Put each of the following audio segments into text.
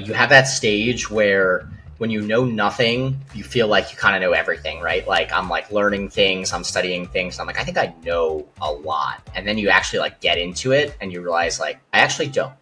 you have that stage where when you know nothing, you feel like you kind of know everything, right? Like I'm like learning things, I'm studying things. I'm like, I think I know a lot. And then you actually like get into it and you realize like, I actually don't.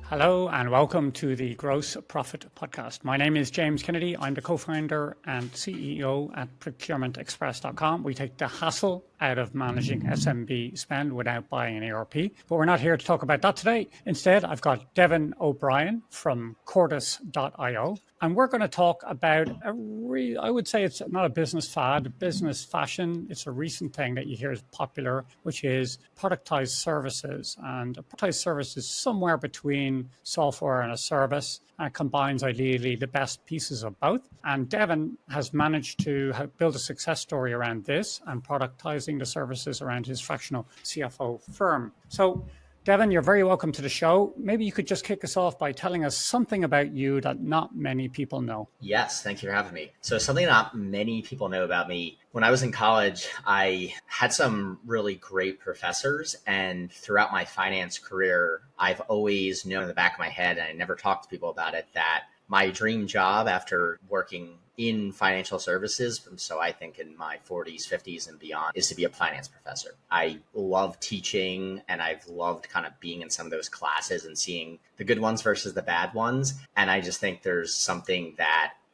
Hello and welcome to the Gross Profit Podcast. My name is James Kennedy. I'm the co-founder and CEO at procurementexpress.com. We take the hassle out of managing SMB spend without buying an ERP. But we're not here to talk about that today. Instead, I've got Devin O'Brien from Cordis.io. And we're going to talk about I would say it's not a business fad, business fashion. It's a recent thing that you hear is popular, which is productized services. And a productized service is somewhere between software and a service. And it combines ideally the best pieces of both. And Devin has managed to build a success story around this and productizing the services around his fractional CFO firm. So Devin, you're very welcome to the show. Maybe you could just kick us off by telling us something about you that not many people know. Yes, thank you for having me. So something not many people know about me. When I was in college, I had some really great professors, and throughout my finance career, I've always known in the back of my head, and I never talked to people about it, that my dream job after working in financial services, so I think in my 40s, 50s and beyond, is to be a finance professor. I love teaching and I've loved kind of being in some of those classes and seeing the good ones versus the bad ones. And I just think there's something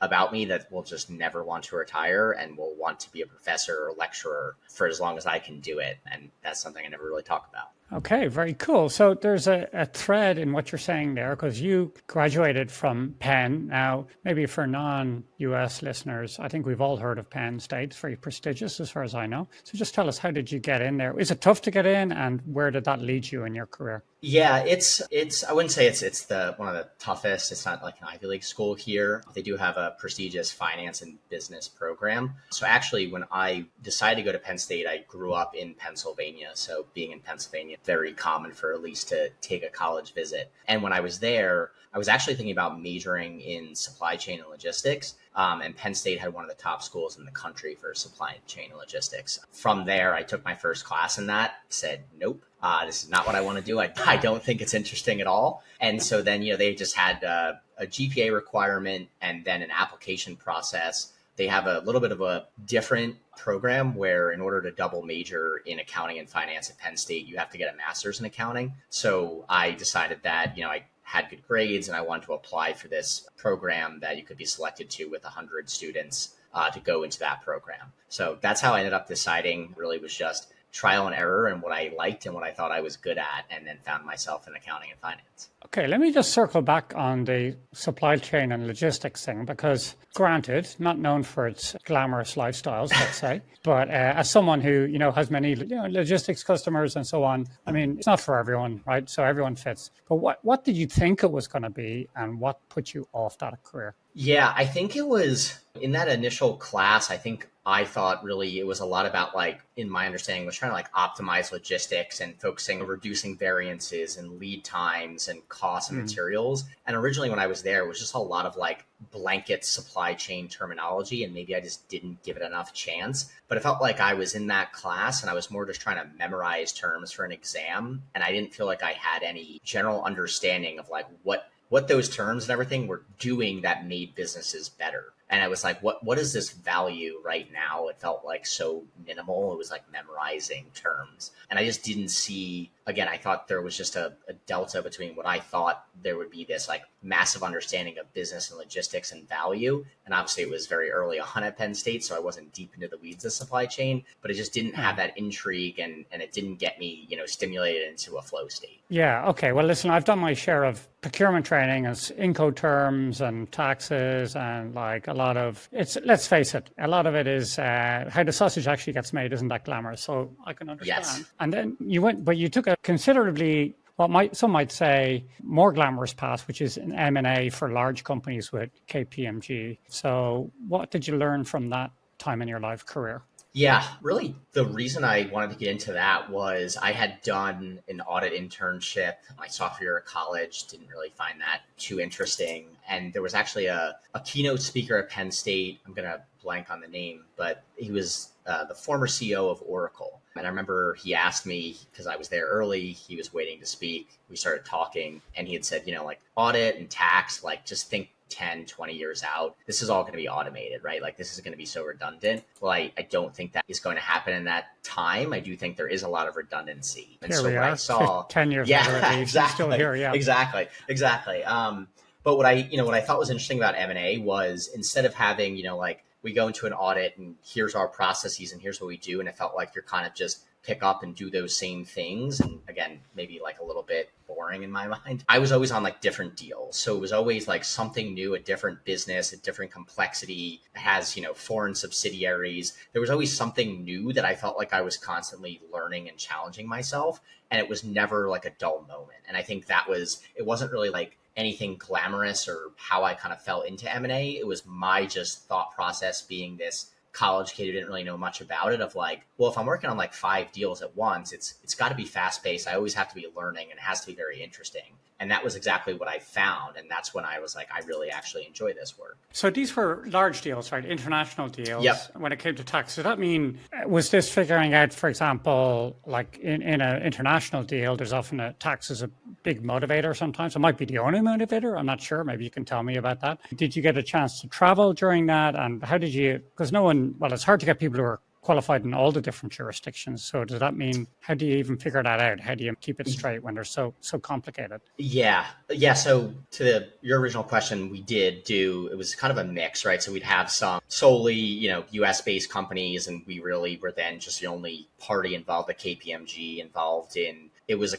about me that will just never want to retire and will want to be a professor or lecturer for as long as I can do it. And that's something I never really talk about. Okay, very cool. So there's a thread in what you're saying there, because you graduated from Penn. Now, maybe for non-US listeners, I think we've all heard of Penn State. It's very prestigious as far as I know. So just tell us, how did you get in there? Is it tough to get in, and where did that lead you in your career? Yeah, it's I wouldn't say it's the one of the toughest. It's not like an Ivy League school here. They do have a prestigious finance and business program. So actually, when I decided to go to Penn State, I grew up in Pennsylvania. So being in Pennsylvania, very common for Elise to take a college visit. And when I was there, I was actually thinking about majoring in supply chain and logistics. And Penn State had one of the top schools in the country for supply chain and logistics. From there, I took my first class in that, said, nope, this is not what I want to do. I don't think it's interesting at all. And so then, they just had a GPA requirement and then an application process. They have a little bit of a different program where in order to double major in accounting and finance at Penn State, you have to get a master's in accounting. So I decided that, I had good grades and I wanted to apply for this program that you could be selected to with 100 students to go into that program. So that's how I ended up deciding. Really was just trial and error and what I liked and what I thought I was good at, and then found myself in accounting and finance. Okay, let me just circle back on the supply chain and logistics thing, because granted, not known for its glamorous lifestyles, let's say, but as someone who, has many logistics customers and so on, I mean, it's not for everyone, right? So everyone fits. But what did you think it was going to be, and what put you off that career? Yeah, I think it was in that initial class. I thought really it was a lot about, like, in my understanding, was trying to like optimize logistics and focusing on reducing variances and lead times and costs and materials. And originally when I was there, it was just a lot of like blanket supply chain terminology. And maybe I just didn't give it enough chance. But it felt like I was in that class and I was more just trying to memorize terms for an exam. And I didn't feel like I had any general understanding of like what those terms and everything were doing that made businesses better. And I was like, what is this value right now? It felt like so minimal. It was like memorizing terms. And I just didn't see, again, I thought there was just a delta between what I thought there would be this like massive understanding of business and logistics and value. And obviously it was very early on at Penn State, so I wasn't deep into the weeds of supply chain, but it just didn't have that intrigue and it didn't get me, stimulated into a flow state. Yeah. Okay. Well, listen, I've done my share of procurement training as Incoterms and taxes and like a lot of let's face it, a lot of it is how the sausage actually gets made isn't that glamorous. So I can understand. Yes. And then you took a considerably, some might say, more glamorous path, which is an M&A for large companies with KPMG. So what did you learn from that time in your life career? Yeah, really the reason I wanted to get into that was I had done an audit internship my sophomore year of college, didn't really find that too interesting. And there was actually a keynote speaker at Penn State. I'm going to blank on the name, but he was the former CEO of Oracle. And I remember he asked me, because I was there early, he was waiting to speak. We started talking and he had said, like audit and tax, like just think 10, 20 years out, this is all going to be automated, right? Like this is going to be so redundant. Well, I don't think that is going to happen in that time. I do think there is a lot of redundancy. And Here so we what I are, saw, 10 years yeah, later at least, he's still exactly, here, yeah. exactly. But what I thought was interesting about M&A was instead of having, like we go into an audit and here's our processes and here's what we do. And it felt like you're kind of just pick up and do those same things. And again, maybe like a little bit boring in my mind. I was always on like different deals. So it was always like something new, a different business, a different complexity. It has, foreign subsidiaries. There was always something new that I felt like I was constantly learning and challenging myself. And it was never like a dull moment. And I think it wasn't really like anything glamorous or how I kind of fell into M&A. It was my just thought process being this college kid who didn't really know much about it of like, well, if I'm working on like 5 deals at once, it's got to be fast paced. I always have to be learning and it has to be very interesting. And that was exactly what I found. And that's when I was like, I really actually enjoy this work. So these were large deals, right? International deals. Yep. When it came to tax, does that mean, was this figuring out, for example, like in an international deal, there's often tax is a big motivator sometimes. It might be the only motivator. I'm not sure. Maybe you can tell me about that. Did you get a chance to travel during that? And how did you, because it's hard to get people who are qualified in all the different jurisdictions. So does that mean, how do you even figure that out? How do you keep it straight when they're so complicated? Yeah. So to your original question, it was kind of a mix, right? So we'd have some solely, US based companies, and we really were then just the only party involved, the KPMG involved in. It was a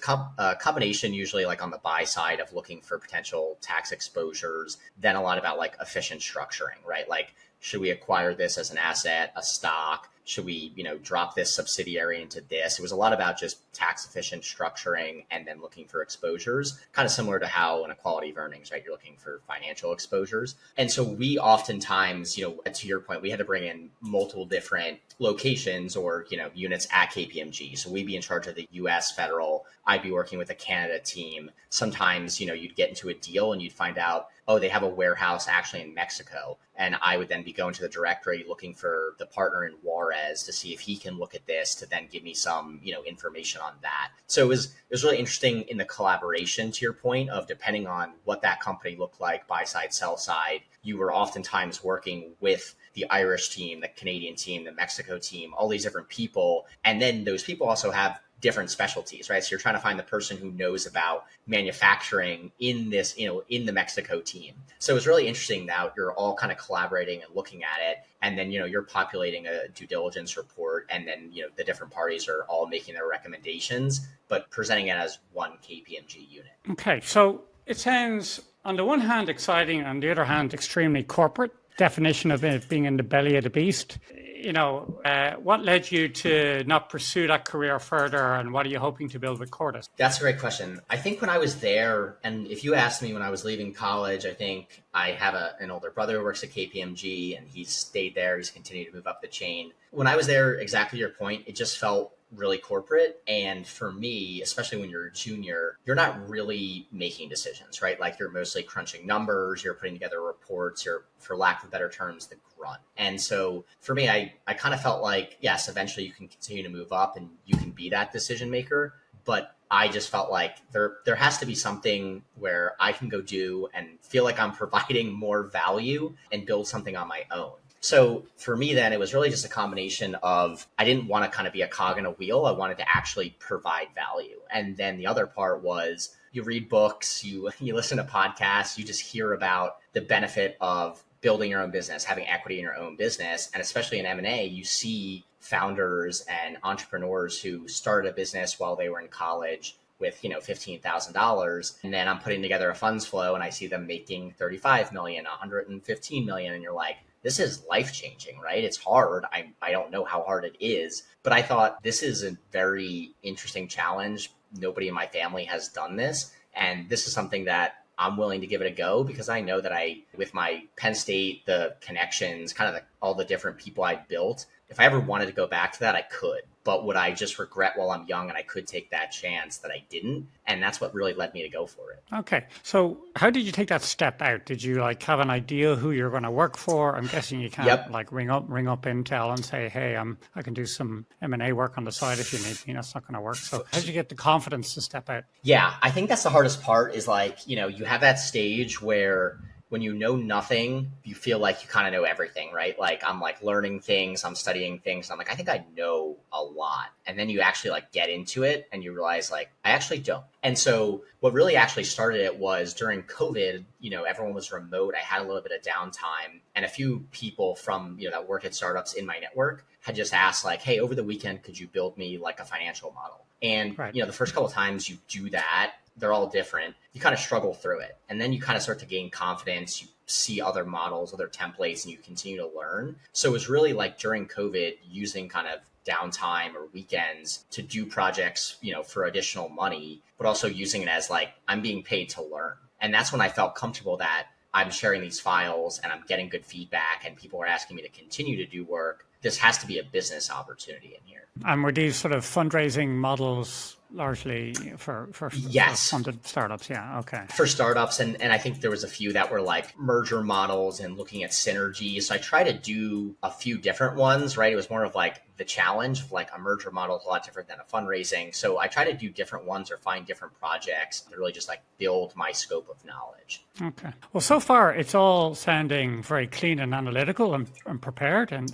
combination, usually like on the buy side of looking for potential tax exposures, then a lot about like efficient structuring, right? Like, should we acquire this as an asset, a stock? Should we, drop this subsidiary into this? It was a lot about just tax efficient structuring and then looking for exposures, kind of similar to how in equality of earnings, right? You're looking for financial exposures. And so we oftentimes, to your point, we had to bring in multiple different locations or, units at KPMG. So we'd be in charge of the US federal. I'd be working with a Canada team. Sometimes, you'd get into a deal and you'd find out, oh, they have a warehouse actually in Mexico. And I would then be going to the directory looking for the partner in Juarez to see if he can look at this to then give me some, information on that. So it was really interesting in the collaboration, to your point, of depending on what that company looked like, buy side, sell side, you were oftentimes working with the Irish team, the Canadian team, the Mexico team, all these different people. And then those people also have different specialties, right? So you're trying to find the person who knows about manufacturing in this, in the Mexico team. So it's really interesting now you're all kind of collaborating and looking at it. And then, you're populating a due diligence report and then, the different parties are all making their recommendations, but presenting it as one KPMG unit. Okay. So it sounds on the one hand exciting, on the other hand, extremely corporate. Definition of it being in the belly of the beast. What led you to not pursue that career further, and what are you hoping to build with Cordis? That's a great question. I think when I was there, and if you asked me when I was leaving college, I think I have an older brother who works at KPMG, and he's stayed there. He's continued to move up the chain. When I was there, exactly your point, it just felt really corporate. And for me, especially when you're a junior, you're not really making decisions, right? Like you're mostly crunching numbers, you're putting together reports, you're, for lack of better terms, the grunt. And so for me, I kind of felt like, yes, eventually you can continue to move up and you can be that decision maker. But I just felt like there has to be something where I can go do and feel like I'm providing more value and build something on my own. So for me, then it was really just a combination of, I didn't want to kind of be a cog in a wheel. I wanted to actually provide value. And then the other part was you read books, you listen to podcasts, you just hear about the benefit of building your own business, having equity in your own business. And especially in M&A, you see founders and entrepreneurs who started a business while they were in college with, $15,000. And then I'm putting together a funds flow and I see them making 35 million, 115 million. And you're like, this is life-changing, right? It's hard. I don't know how hard it is, but I thought this is a very interesting challenge. Nobody in my family has done this. And this is something that I'm willing to give it a go because I know that with my Penn State, the connections, kind of the all the different people I built. If I ever wanted to go back to that, I could. But would I just regret while I'm young and I could take that chance that I didn't? And that's what really led me to go for it. Okay. So how did you take that step out? Did you like have an idea who you're going to work for? I'm guessing you can't like ring up Intel and say, hey, I can do some M&A work on the side if you need me. That's not going to work. So how did you get the confidence to step out? Yeah, I think that's the hardest part is like, you have that stage where when you know nothing, you feel like you kind of know everything, right? Like I'm like learning things, I'm studying things. I'm like, I think I know a lot. And then you actually like get into it and you realize like, I actually don't. And so what really actually started it was during COVID, everyone was remote. I had a little bit of downtime and a few people from, that work at startups in my network had just asked like, hey, over the weekend, could you build me like a financial model? And, the first couple of times you do that, they're all different. You kind of struggle through it. And then you kind of start to gain confidence. You see other models, other templates, and you continue to learn. So it was really like during COVID using kind of downtime or weekends to do projects, for additional money, but also using it as like, I'm being paid to learn. And that's when I felt comfortable that I'm sharing these files and I'm getting good feedback and people are asking me to continue to do work. This has to be a business opportunity in here. And were these sort of fundraising models largely for funded startups? Yeah, okay. For startups, and I think there was a few that were like merger models and looking at synergies. So I try to do a few different ones, right? It was more of like the challenge of like a merger model is a lot different than a fundraising. So I try to do different ones or find different projects to really just like build my scope of knowledge. Okay. Well, so far it's all sounding very clean and analytical and prepared. And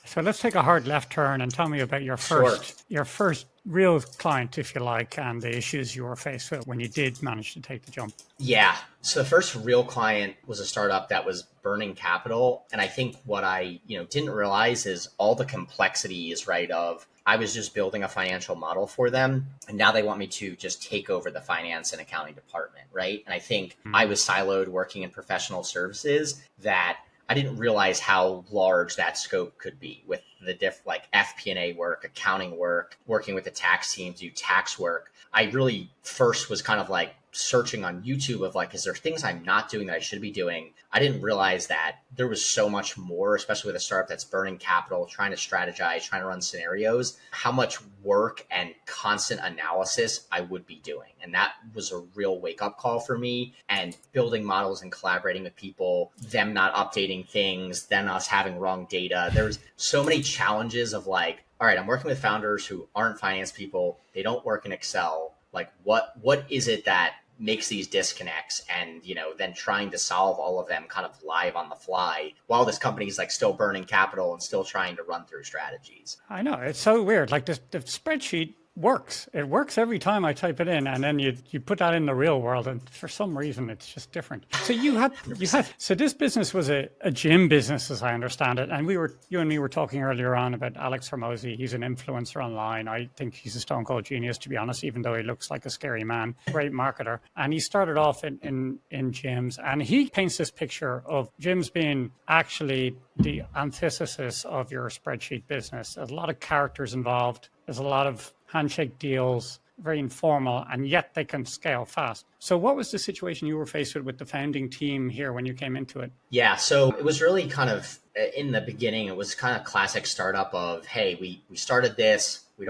so let's take a hard left turn and tell me about your first real client, if you like, and the issues you were faced with when you did manage to take the jump. Yeah. So the first real client was a startup that was burning capital. And I think what I, didn't realize is all the complexities, right, of I was just building a financial model for them. And now they want me to just take over the finance and accounting department, right? And I think I was siloed working in professional services that I didn't realize how large that scope could be with the like FP&A work, accounting work, working with the tax team to do tax work. I really first was kind of like searching on YouTube of like, is there things I'm not doing that I should be doing? I didn't realize that there was so much more, especially with a startup that's burning capital, trying to strategize, trying to run scenarios, how much work and constant analysis I would be doing. And that was a real wake up call for me, and building models and collaborating with people, them not updating things, then us having wrong data. There's so many challenges of like, all right, I'm working with founders who aren't finance people. They don't work in Excel. Like what is it that makes these disconnects, and then trying to solve all of them kind of live on the fly while this company is like still burning capital and still trying to run through strategies. I know, it's so weird. Like the spreadsheet works. It works every time I type it in, and then you put that in the real world, and for some reason it's just different. So you had so this business was a gym business, as I understand it, and you and me were talking earlier on about Alex Hormozy. He's an influencer online. I think he's a stone cold genius, to be honest, even though he looks like a scary man. Great marketer, and he started off in gyms, and he paints this picture of gyms being actually the antithesis of your spreadsheet business. There's a lot of characters involved. There's a lot of handshake deals, very informal, and yet they can scale fast. So what was the situation you were faced with the founding team here when you came into it? Yeah, so it was really kind of, in the beginning, it was kind of classic startup of, hey, we started this. We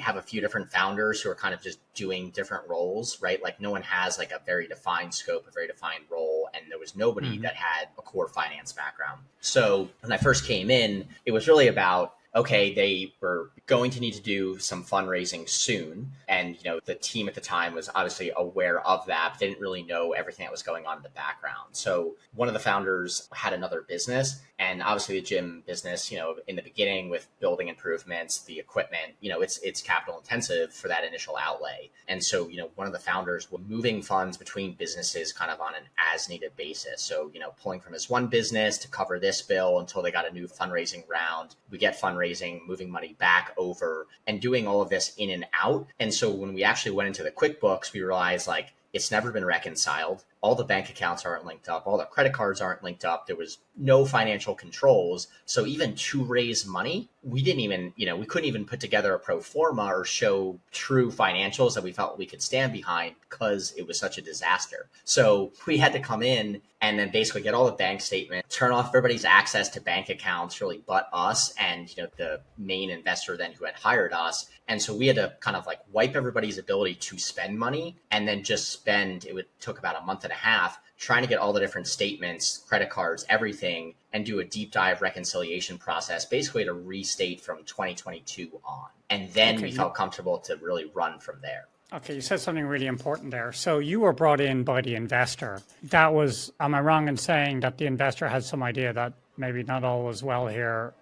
have a few different founders who are kind of just doing different roles, right? Like no one has like a very defined scope, a very defined role. And there was nobody that had a core finance background. So when I first came in, it was really about, okay, they were going to need to do some fundraising soon. And, the team at the time was obviously aware of that, but they didn't really know everything that was going on in the background. So one of the founders had another business, and obviously the gym business, in the beginning with building improvements, the equipment, it's capital intensive for that initial outlay. And so, one of the founders was moving funds between businesses kind of on an as needed basis. So, pulling from his one business to cover this bill until they got a new fundraising round. We get fundraising, moving money back over, and doing all of this in and out. And so when we actually went into the QuickBooks, we realized like, it's never been reconciled. all the bank accounts aren't linked up, all the credit cards aren't linked up. There was no financial controls. So even to raise money, we didn't even, we couldn't even put together a pro forma or show true financials that we felt we could stand behind because it was such a disaster. So we had to come in and then basically get all the bank statements, turn off everybody's access to bank accounts, really but us and the main investor then who had hired us. And so we had to kind of like wipe everybody's ability to spend money and then just spend, took about a month and a half trying to get all the different statements, credit cards, everything, and do a deep dive reconciliation process, basically to restate from 2022 on. And then we felt comfortable to really run from there. Okay, you said something really important there. So you were brought in by the investor. That was, am I wrong in saying that the investor had some idea that maybe not all was well here?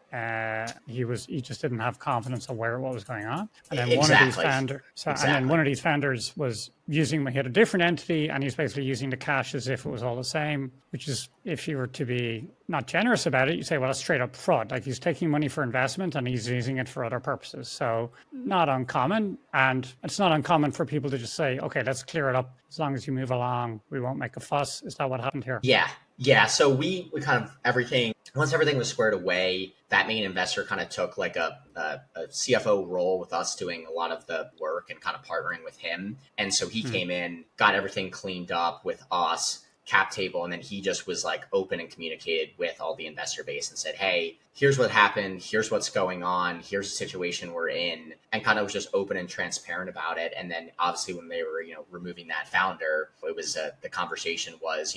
He just didn't have confidence of what was going on. And then one of these founders was he had a different entity and he's basically using the cash as if it was all the same, which is, if you were to be not generous about it, you say, well, it's straight up fraud. Like he's taking money for investment and he's using it for other purposes. So not uncommon. And it's not uncommon for people to just say, okay, let's clear it up. As long as you move along, we won't make a fuss. Is that what happened here? Yeah. So we kind of once everything was squared away, that main investor kind of took like a CFO role with us doing a lot of the work and kind of partnering with him. And so he came in, got everything cleaned up with us, cap table, and then he just was like open and communicated with all the investor base and said, hey, here's what happened, here's what's going on, here's the situation we're in, and kind of was just open and transparent about it. And then obviously when they were removing that founder, it was the conversation was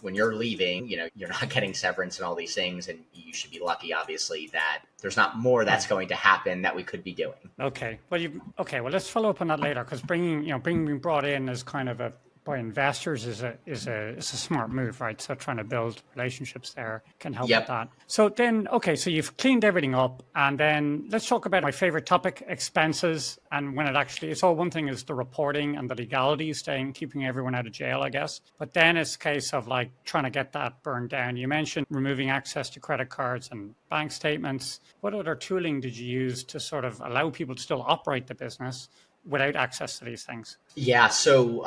when you're leaving, you're not getting severance and all these things, and you should be lucky obviously that there's not more that's going to happen that we could be doing. Okay, well let's follow up on that later, because being brought in as kind of by investors is a smart move, right? So trying to build relationships there can help with that. So then, so you've cleaned everything up, and then let's talk about my favorite topic, expenses. And when it's all one thing is the reporting and the legality, keeping everyone out of jail, I guess. But then it's a case of like trying to get that burned down. You mentioned removing access to credit cards and bank statements. What other tooling did you use to sort of allow people to still operate the business without access to these things? Yeah. So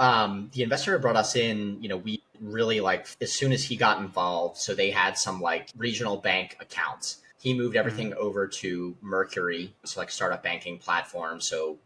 the investor who brought us in, we really as soon as he got involved, so they had some like regional bank accounts. He moved everything over to Mercury, so like startup banking platform. So,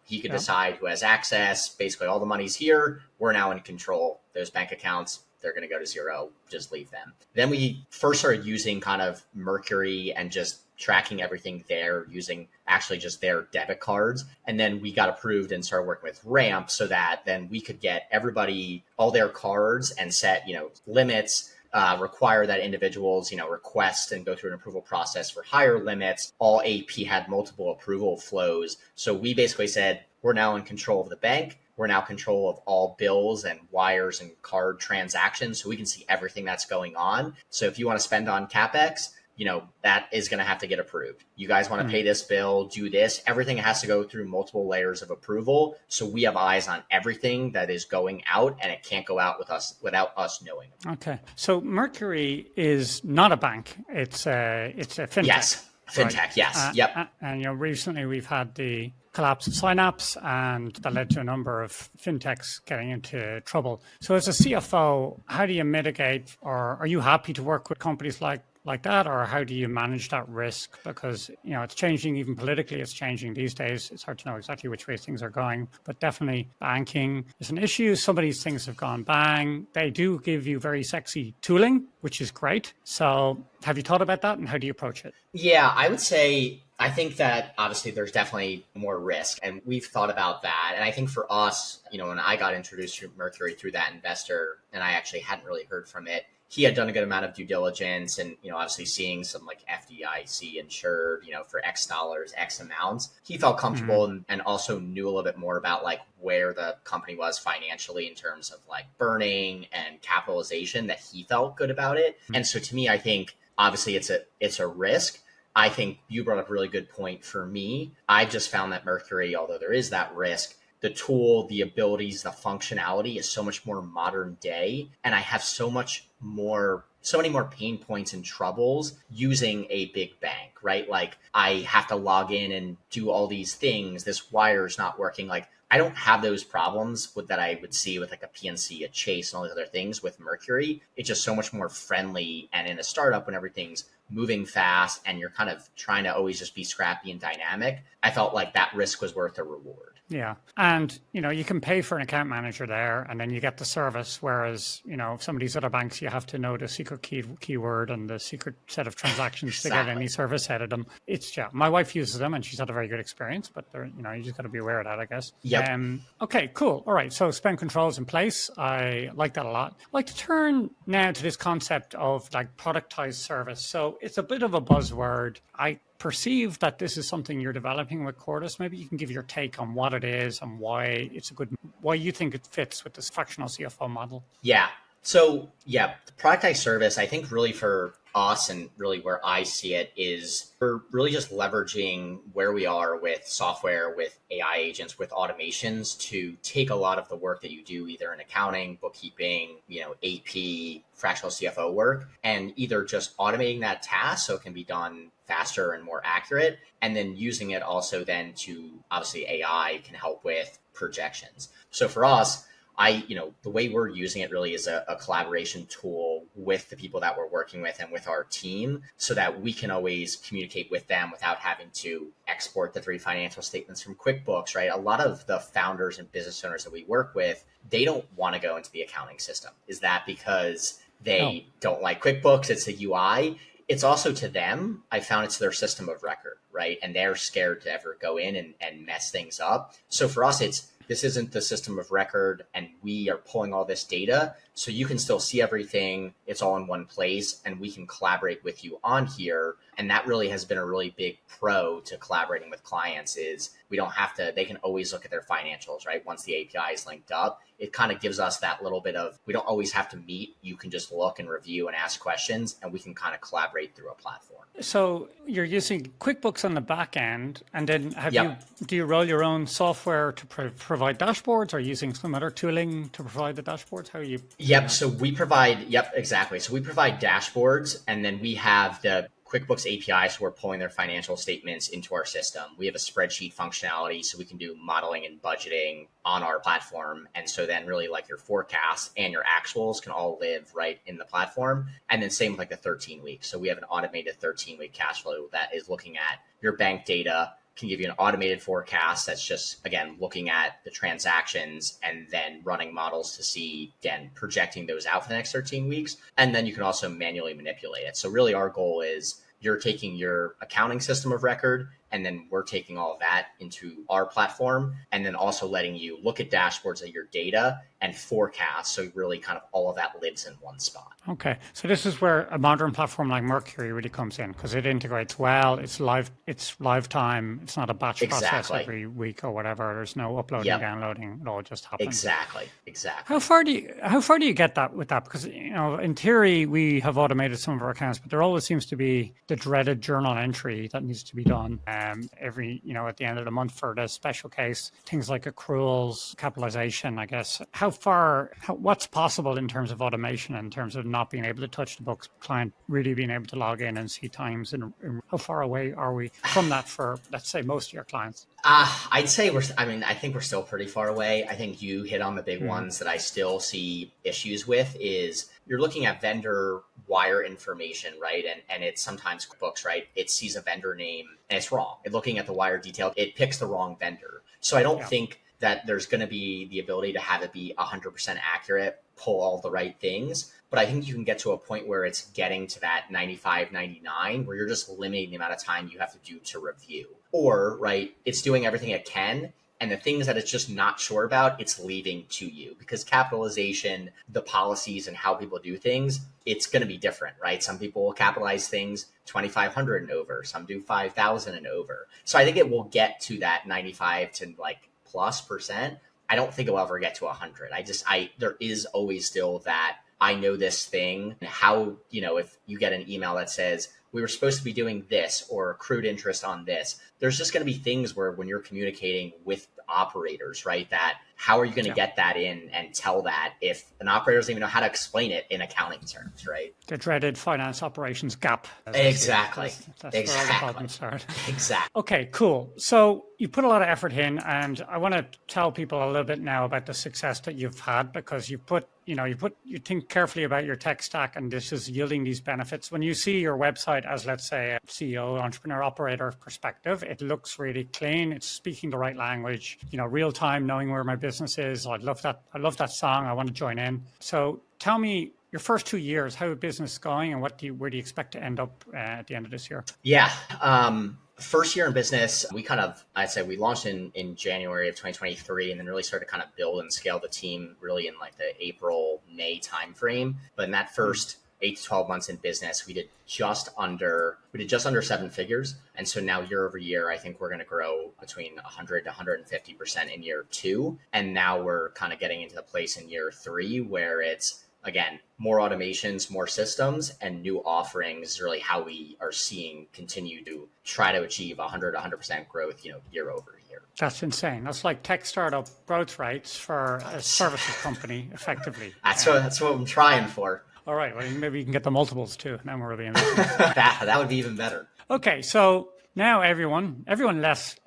he could decide who has access. Basically, all the money's here. We're now in control. Those bank accounts, they're going to go to zero. Just leave them. Then we first started using kind of Mercury and just tracking everything there using actually just their debit cards. And then we got approved and started working with Ramp so that then we could get everybody all their cards and set, limits, require that individuals, request and go through an approval process for higher limits. All AP had multiple approval flows. So we basically said, we're now in control of the bank. We're now in control of all bills and wires and card transactions. So we can see everything that's going on. So if you want to spend on CapEx, that is going to have to get approved. You guys want to pay this bill, do this. Everything has to go through multiple layers of approval. So we have eyes on everything that is going out, and it can't go out without us knowing. Okay. So Mercury is not a bank. It's a fintech. Yes. Fintech. Right? Yes. Yep. And recently we've had the collapse of Synapse, and that led to a number of fintechs getting into trouble. So as a CFO, how do you mitigate, or are you happy to work with companies like that, or how do you manage that risk? Because it's changing, even politically it's changing these days. It's hard to know exactly which way things are going, but definitely banking is an issue. Some of these things have gone bang. They do give you very sexy tooling, which is great. So have you thought about that, and how do you approach it? Yeah, I think that obviously there's definitely more risk, and we've thought about that. And I think for us, when I got introduced to Mercury through that investor, and I actually hadn't really heard from it, he had done a good amount of due diligence and, obviously seeing some like FDIC insured, for X dollars, X amounts. He felt comfortable and also knew a little bit more about like where the company was financially in terms of like burning and capitalization, that he felt good about it. And so to me, I think obviously it's a risk. I think you brought up a really good point for me. I've just found that Mercury, although there is that risk, the tool, the abilities, the functionality is so much more modern day. And I have so many more pain points and troubles using a big bank, right? Like I have to log in and do all these things. This wire's not working. Like I don't have those problems with that I would see with like a PNC, a Chase, and all these other things with Mercury. It's just so much more friendly. And in a startup, when everything's moving fast and you're kind of trying to always just be scrappy and dynamic, I felt like that risk was worth the reward. Yeah. And, you can pay for an account manager there and then you get the service. Whereas, some of these other banks, you have to know the secret keyword and the secret set of transactions to get any service out of them. My wife uses them and she's had a very good experience, but they're, you just got to be aware of that, I guess. Yep. Okay, cool. All right. So spend controls in place. I like that a lot. I'd like to turn now to this concept of like productized service. So it's a bit of a buzzword. I perceive that this is something you're developing with Cordis. Maybe you can give your take on what it is and why you think it fits with this fractional CFO model. Yeah. So the productized service, I think really for us and really where I see it is we're really just leveraging where we are with software, with AI agents, with automations to take a lot of the work that you do either in accounting, bookkeeping, AP, fractional CFO work, and either just automating that task so it can be done faster and more accurate, and then using it also then to obviously AI can help with projections. So for us, the way we're using it really is a collaboration tool with the people that we're working with and with our team so that we can always communicate with them without having to export the 3 financial statements from QuickBooks, right? A lot of the founders and business owners that we work with, they don't want to go into the accounting system. Is that because they don't like QuickBooks? It's a UI. It's also to them, I found it's their system of record, right? And they're scared to ever go in and mess things up. So for us, this isn't the system of record and we are pulling all this data so you can still see everything. It's all in one place and we can collaborate with you on here. And that really has been a really big pro to collaborating with clients is they can always look at their financials, right? Once the API is linked up, it kind of gives us that little bit of, we don't always have to meet. You can just look and review and ask questions and we can kind of collaborate through a platform. So you're using QuickBooks on the back end and then do you roll your own software to provide dashboards or using some other tooling to provide the dashboards? How are you? Yep. So we provide, exactly. So we provide dashboards and then we have the QuickBooks API, so we're pulling their financial statements into our system. We have a spreadsheet functionality, so we can do modeling and budgeting on our platform. And so then really like your forecasts and your actuals can all live right in the platform. And then same with like the 13 weeks. So we have an automated 13-week cash flow that is looking at your bank data, can give you an automated forecast that's just, again, looking at the transactions and then running models to see, again, projecting those out for the next 13 weeks. And then you can also manually manipulate it. So really our goal is you're taking your accounting system of record and then we're taking all of that into our platform and then also letting you look at dashboards of your data and forecast. So really kind of all of that lives in one spot. Okay. So this is where a modern platform like Mercury really comes in because it integrates well. It's live time. It's not a batch process every week or whatever. There's no uploading, downloading. It all just happens. Exactly. How far do you get that with that? Because, in theory, we have automated some of our accounts, but there always seems to be the dreaded journal entry that needs to be done. Every, at the end of the month for the special case, things like accruals, capitalization, I guess. What's possible in terms of automation, in terms of not being able to touch the books, client really being able to log in and see times? And how far away are we from that for, let's say, most of your clients? I'd say I think we're still pretty far away. I think you hit on the big ones that I still see issues with is you're looking at vendor wire information, right? And it's sometimes QuickBooks, right? It sees a vendor name and it's wrong. And looking at the wire detail, it picks the wrong vendor. So I don't think that there's going to be the ability to have it be 100% accurate, pull all the right things. But I think you can get to a point where it's getting to that 95, 99, where you're just limiting the amount of time you have to do to review. Or, right, it's doing everything it can. And the things that it's just not sure about, it's leaving to you. Because capitalization, the policies and how people do things, it's going to be different, right? Some people will capitalize things 2,500 and over. Some do 5,000 and over. So I think it will get to that 95 to +%. I don't think it will ever get to 100. There is always still that I know this thing. How, if you get an email that says we were supposed to be doing this or accrued interest on this. There's just going to be things where when you're communicating with operators, right, that how are you going to get that in and tell that if an operator doesn't even know how to explain it in accounting terms, right? The dreaded finance operations gap. Exactly. That's exactly. where all the problems start. Exactly. Okay, cool. So you put a lot of effort in, and I want to tell people a little bit now about the success that you've had, because you think carefully about your tech stack, and this is yielding these benefits. When you see your website as, let's say, a CEO, entrepreneur, operator perspective, it looks really clean. It's speaking the right language, real time, knowing where my business is. I love that. I love that song. I want to join in. So tell me your first 2 years, how is business going, and where do you expect to end up at the end of this year? Yeah. First year in business, I'd say we launched in January of 2023, and then really started to kind of build and scale the team really in like the April, May timeframe. But in that first 8 to 12 months in business, we did just under 7 figures. And so now year over year, I think we're going to grow between 100 to 150% in year 2. And now we're kind of getting into the place in year 3 where it's, again, more automations, more systems, and new offerings is really how we are seeing continue to try to achieve 100% growth, year over year. That's insane. That's like tech startup growth rates for a services company, effectively. That's what I'm trying for. All right. Well, maybe you can get the multiples too. Then we'll be in business. That would be even better. Okay, so now everyone left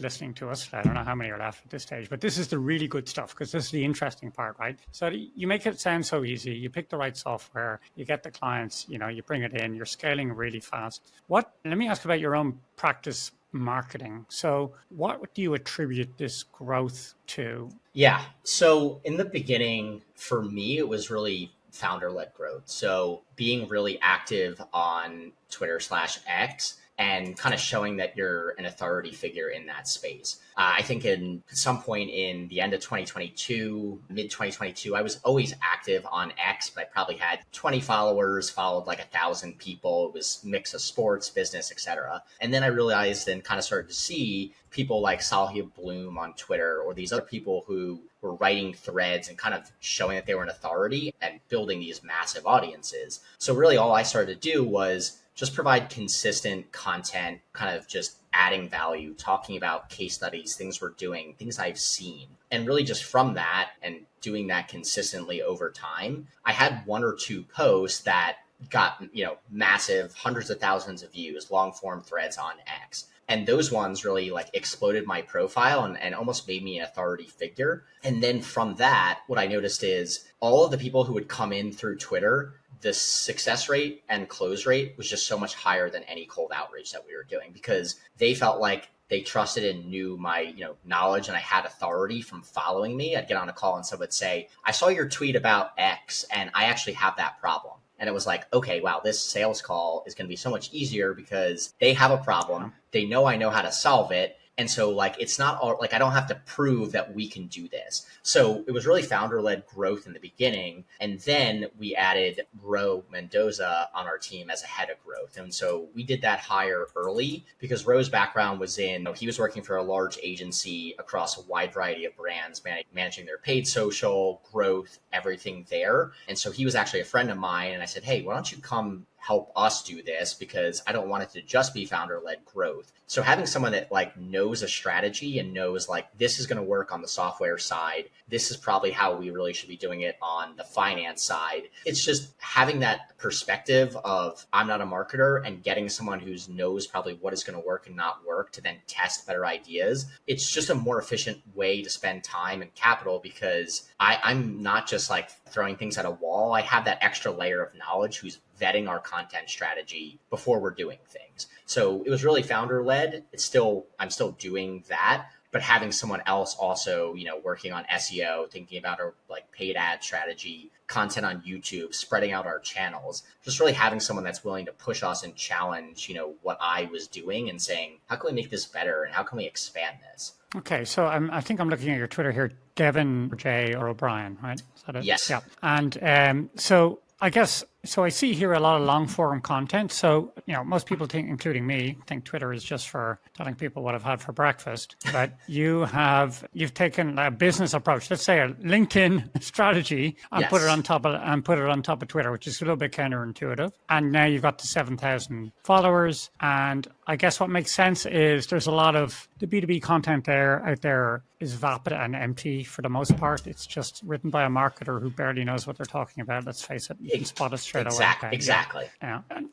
listening to us. I don't know how many are left at this stage, but this is the really good stuff, because this is the interesting part, right? So you make it sound so easy. You pick the right software, you get the clients, you bring it in, you're scaling really fast. Let me ask about your own practice marketing. So what do you attribute this growth to? Yeah. So in the beginning, for me, it was really founder-led growth. So being really active on Twitter/X and kind of showing that you're an authority figure in that space. I think in some point in the end of 2022, mid 2022, I was always active on X, but I probably had 20 followers, followed like 1,000 people. It was a mix of sports, business, etc. And then I realized and kind of started to see people like Salhia Bloom on Twitter, or these other people who were writing threads and kind of showing that they were an authority and building these massive audiences. So really all I started to do was just provide consistent content, kind of just adding value, talking about case studies, things we're doing, things I've seen. And really just from that and doing that consistently over time, I had 1 or 2 posts that got, massive hundreds of thousands of views, long form threads on X. And those ones really like exploded my profile and almost made me an authority figure. And then from that, what I noticed is all of the people who would come in through Twitter, the success rate and close rate was just so much higher than any cold outreach that we were doing, because they felt like they trusted and knew my knowledge, and I had authority from following me. I'd get on a call and someone would say, I saw your tweet about X and I actually have that problem. And it was like, okay, wow, this sales call is going to be so much easier because they have a problem. They know I know how to solve it. And so like, it's not all like, I don't have to prove that we can do this. So it was really founder-led growth in the beginning. And then we added Ro Mendoza on our team as a head of growth. And so we did that hire early because Ro's background was he was working for a large agency across a wide variety of brands, managing their paid social, growth, everything there. And so he was actually a friend of mine. And I said, hey, why don't you come help us do this, because I don't want it to just be founder-led growth. So having someone that like knows a strategy and knows like this is going to work on the software side, this is probably how we really should be doing it on the finance side. It's just having that perspective of I'm not a marketer and getting someone who knows probably what is going to work and not work to then test better ideas. It's just a more efficient way to spend time and capital, because I'm not just like throwing things at a wall. I have that extra layer of knowledge who's vetting our content strategy before we're doing things. So it was really founder-led. I'm still doing that, but having someone else also, working on SEO, thinking about our like paid ad strategy, content on YouTube, spreading out our channels, just really having someone that's willing to push us and challenge, what I was doing and saying, how can we make this better and how can we expand this? Okay, so I think I'm looking at your Twitter here, Devin O'Brien, right? Is that it? Yes. Yeah. And so I guess So I see here a lot of long form content. So, most people think, including me, think Twitter is just for telling people what I've had for breakfast. But you've taken a business approach, let's say a LinkedIn strategy, and put it Yes. on top of Twitter, which is a little bit counterintuitive. And now you've got the 7,000 followers. And I guess what makes sense is there's a lot of the B2B content out there is vapid and empty for the most part. It's just written by a marketer who barely knows what they're talking about. Let's face it, you can spot it straight away. Okay? Exactly. Yeah. And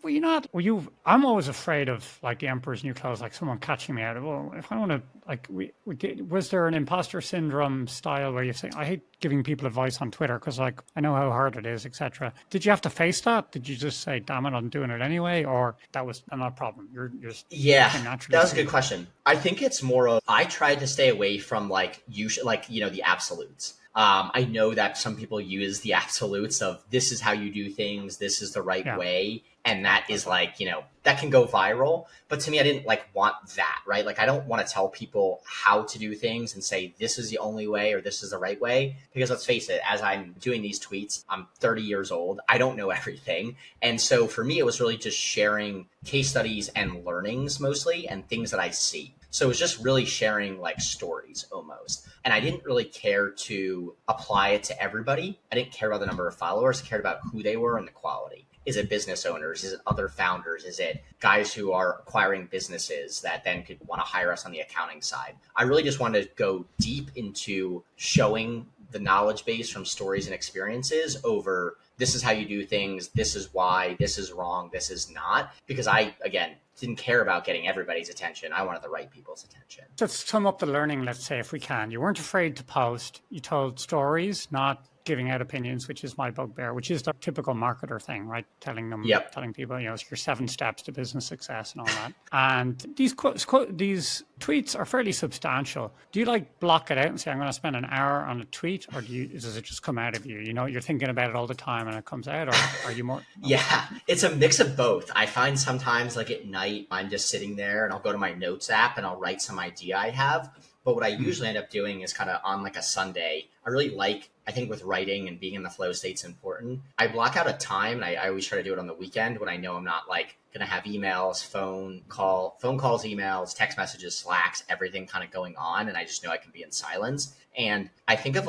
I'm always afraid of like the emperor's new clothes, like someone catching me out. Well, if I want to, like, was there an imposter syndrome style where you say, I hate giving people advice on Twitter because like I know how hard it is, etc. Did you have to face that? Did you just say, damn it, I'm doing it anyway? Or that was not a problem? You're Yeah, naturally. that was a good question. I think it's more of, I tried to stay away from the absolutes. I know that some people use the absolutes of this is how you do things, this is the right way. And that is that can go viral. But to me, I didn't want that, right? Like, I don't want to tell people how to do things and say, this is the only way or this is the right way. Because let's face it, as I'm doing these tweets, I'm 30 years old. I don't know everything. And so for me, it was really just sharing case studies and learnings mostly and things that I see. So it was just really sharing stories almost. And I didn't really care to apply it to everybody. I didn't care about the number of followers. I cared about who they were and the quality. Is it business owners? Is it other founders? Is it guys who are acquiring businesses that then could want to hire us on the accounting side? I really just wanted to go deep into showing the knowledge base from stories and experiences over this is how you do things, this is why, this is wrong, this is not. Because I, again, didn't care about getting everybody's attention. I wanted the right people's attention. Let's sum up the learning, let's say, if we can. You weren't afraid to post. You told stories, not giving out opinions, which is my bugbear, which is the typical marketer thing, right? Telling people, it's your 7 steps to business success and all that. And these tweets are fairly substantial. Do you block it out and say, I'm going to spend an hour on a tweet, or does it just come out of you? You're thinking about it all the time and it comes out, or are you more? Yeah, it's a mix of both. I find sometimes at night, I'm just sitting there and I'll go to my notes app and I'll write some idea I have. But what I usually end up doing is kind of on a Sunday. I really I think with writing and being in the flow state's important. I block out a time, and I always try to do it on the weekend when I know I'm not going to have emails, phone calls, emails, text messages, Slacks, everything kind of going on. And I just know I can be in silence. And I think of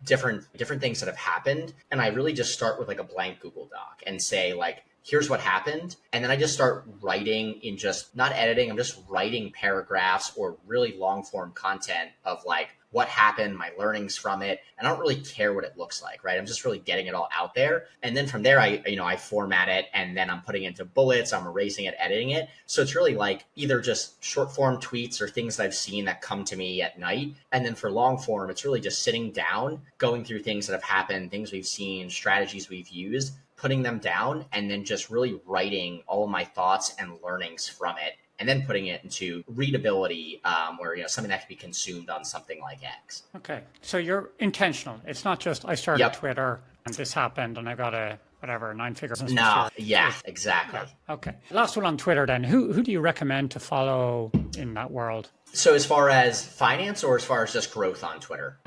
different things that have happened. And I really just start with a blank Google Doc and say here's what happened. And then I just start writing in just not editing. I'm just writing paragraphs or really long form content of what happened, my learnings from it. And I don't really care what it looks like, right? I'm just really getting it all out there. And then from there, I format it and then I'm putting it into bullets, I'm erasing it, editing it. So it's really either just short form tweets or things that I've seen that come to me at night. And then for long form, it's really just sitting down, going through things that have happened, things we've seen, strategies we've used, putting them down, and then just really writing all of my thoughts and learnings from it, and then putting it into readability, or something that can be consumed on something like X. Okay, so you're intentional. It's not just I started Twitter and this happened and I got a 9 figures. No, yeah, exactly. Yeah. Okay, last one on Twitter then. Who do you recommend to follow in that world? So as far as finance or as far as just growth on Twitter?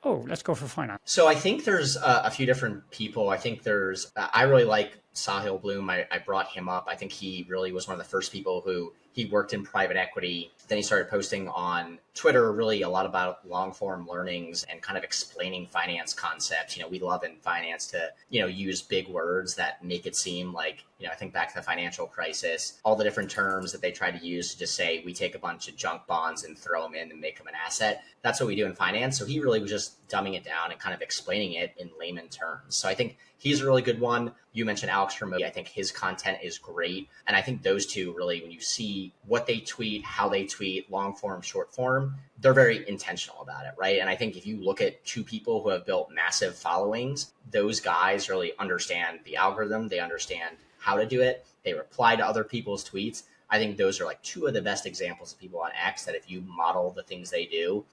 Let's go for finance. So I think there's a few different people. I think I really like Sahil Bloom. I brought him up. I think he really was one of the first people who he worked in private equity. Then he started posting on Twitter really a lot about long form learnings and kind of explaining finance concepts. We love in finance to, use big words that make it seem I think back to the financial crisis, all the different terms that they try to use to just say, we take a bunch of junk bonds and throw them in and make them an asset. That's what we do in finance. So he really was just dumbing it down and kind of explaining it in layman terms. So I think he's a really good one. You mentioned Alex Hermodi. I think his content is great. And I think those two really, when you see what they tweet, how they tweet, long form, short form, they're very intentional about it, right? And I think if you look at 2 people who have built massive followings, those guys really understand the algorithm. They understand how to do it. They reply to other people's tweets. I think those are like two of the best examples of people on X that if you model the things they do,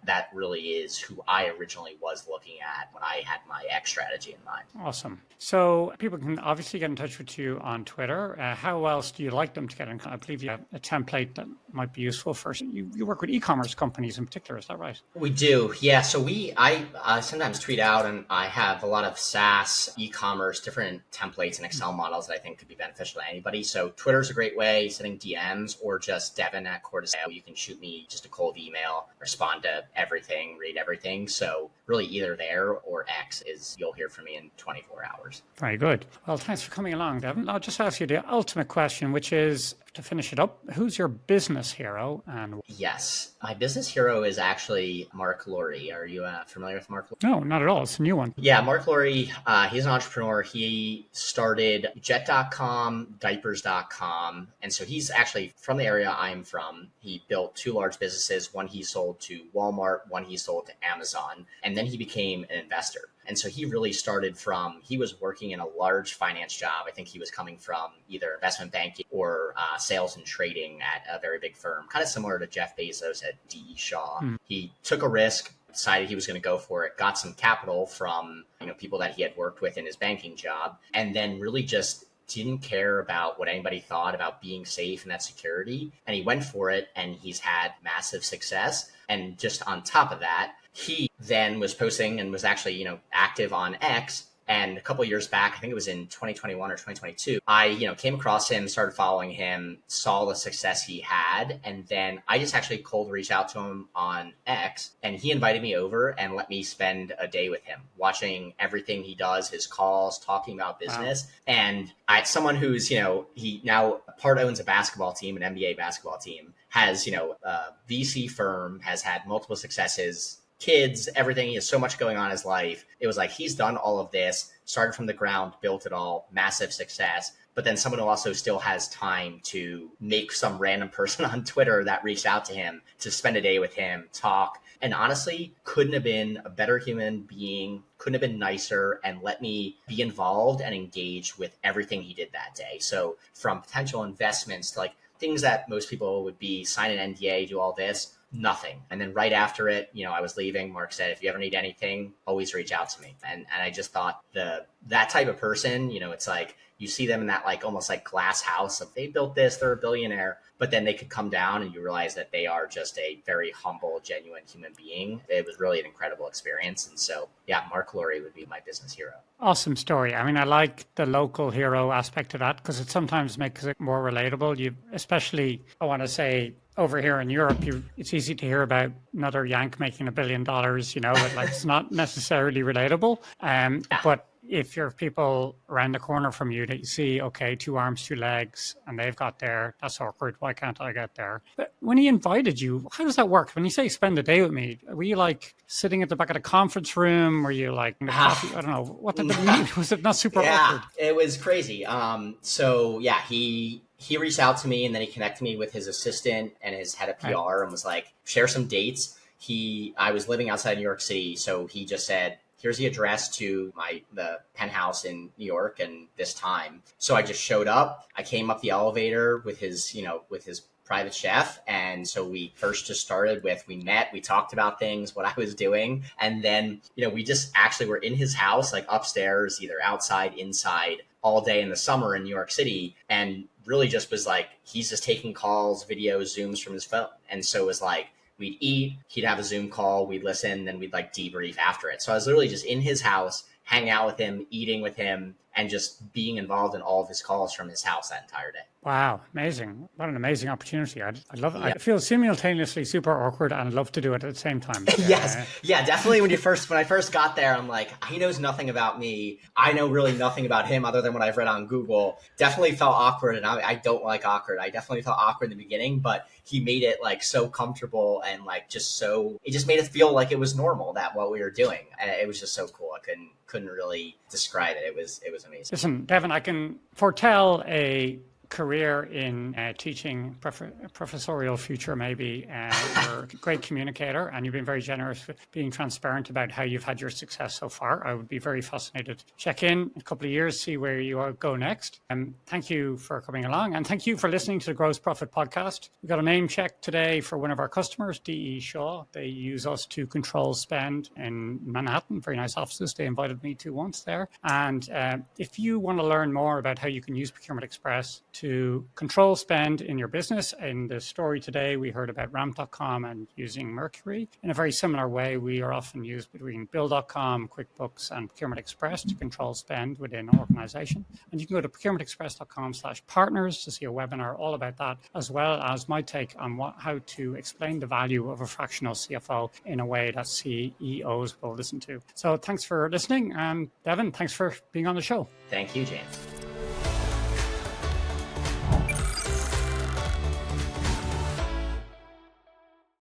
that really is who I originally was looking at when I had my X strategy in mind. Awesome. So people can obviously get in touch with you on Twitter. How else do you like them to get in? I believe you have a template that might be useful for you work with e-commerce companies in particular. Is that right? We do. Yeah. So I sometimes tweet out, and I have a lot of SaaS, e-commerce, different templates and Excel models that I think could be beneficial to anybody. So Twitter's a great way, sending DMs, or just Devin at Cortisale. You can shoot me just a cold email, respond to everything, read everything. So really either there or X you'll hear from me in 24 hours. Very good. Well, thanks for coming along, Devin. I'll just ask you the ultimate question, which is, to finish it up, who's your business hero? And yes, my business hero is actually Mark Laurie. Are you familiar with Mark Laurie? No, not at all. It's a new one. Yeah, Mark Laurie, he's an entrepreneur. He started Jet.com, Diapers.com. And so he's actually from the area I'm from. He built two large businesses. One he sold to Walmart, one he sold to Amazon. And then he became an investor. And so he really started he was working in a large finance job. I think he was coming from either investment banking or sales and trading at a very big firm, kind of similar to Jeff Bezos at D.E. Shaw. He took a risk, decided he was going to go for it, got some capital from people that he had worked with in his banking job, and then really just didn't care about what anybody thought about being safe and that security. And he went for it, and he's had massive success. And just on top of that, he then was posting and was actually, active on X. And a couple of years back, I think it was in 2021 or 2022, I, came across him, started following him, saw the success he had. And then I just actually cold reached out to him on X, and he invited me over and let me spend a day with him, watching everything he does, his calls, talking about business. Wow. And someone who's, he now part owns a basketball team, an NBA basketball team, has, a VC firm, has had multiple successes, kids, everything. He has so much going on in his life. It was like he's done all of this, started from the ground, built it all, massive success. But then someone who also still has time to make some random person on Twitter that reached out to him to spend a day with him, talk. And honestly, couldn't have been a better human being, couldn't have been nicer, and let me be involved and engaged with everything he did that day. So from potential investments to like things that most people would be sign an NDA, do all this, nothing. And then right after it, I was leaving. Mark said, if you ever need anything, always reach out to me. And I just thought that type of person, it's like you see them in that like almost like glass house of they built this, they're a billionaire, but then they could come down and you realize that they are just a very humble, genuine human being. It was really an incredible experience. And so, yeah, Mark Laurie would be my business hero. Awesome story. I mean, I like the local hero aspect of that because it sometimes makes it more relatable. Especially, I want to say, over here in Europe, it's easy to hear about another Yank making $1 billion, but like it's not necessarily relatable. But if you're people around the corner from you that you see, okay, 2 arms, 2 legs, and they've got there, that's awkward. Why can't I get there? But when he invited you, how does that work? When you say spend a day with me, were you like sitting at the back of the conference room? Were you like in the coffee? I don't know. What did was it not super awkward? It was crazy. So yeah, he reached out to me and then he connected me with his assistant and his head of PR and was like, share some dates. I was living outside New York City. So he just said, here's the address to the penthouse in New York and this time. So I just showed up. I came up the elevator with his private chef. And so we first just started we met, we talked about things, what I was doing. And then, we just actually were in his house, like upstairs, either outside, inside, all day in the summer in New York City. And really just was like, he's just taking calls, videos, Zooms from his phone. And so it was like, we'd eat, he'd have a Zoom call, we'd listen, then we'd like debrief after it. So I was literally just in his house, hanging out with him, eating with him, and just being involved in all of his calls from his house that entire day. Wow, amazing. What an amazing opportunity. I love it. Yeah. I feel simultaneously super awkward and I'd love to do it at the same time. Yes. Yeah, definitely. When I first got there, I'm like, he knows nothing about me. I know really nothing about him other than what I've read on Google. Definitely felt awkward. And I don't like awkward. I definitely felt awkward in the beginning, but he made it like so comfortable and like it just made it feel like it was normal that what we were doing. And it was just so cool. I couldn't really describe it. It was amazing. Listen, Devin, I can foretell a career in teaching, professorial future maybe. You're a great communicator, and you've been very generous with being transparent about how you've had your success so far. I would be very fascinated to check in a couple of years, see where you go next. Thank you for coming along, and thank you for listening to the Gross Profit Podcast. We got a name check today for one of our customers, DE Shaw. They use us to control spend in Manhattan. Very nice offices. They invited me to once there. And if you want to learn more about how you can use Procurement Express to control spend in your business, in the story today, we heard about ramp.com and using Mercury. In a very similar way, we are often used between Bill.com, QuickBooks, and Procurement Express to control spend within an organization. And you can go to procurementexpress.com/partners to see a webinar all about that, as well as my take on how to explain the value of a fractional CFO in a way that CEOs will listen to. So thanks for listening. And Devin, thanks for being on the show. Thank you, James.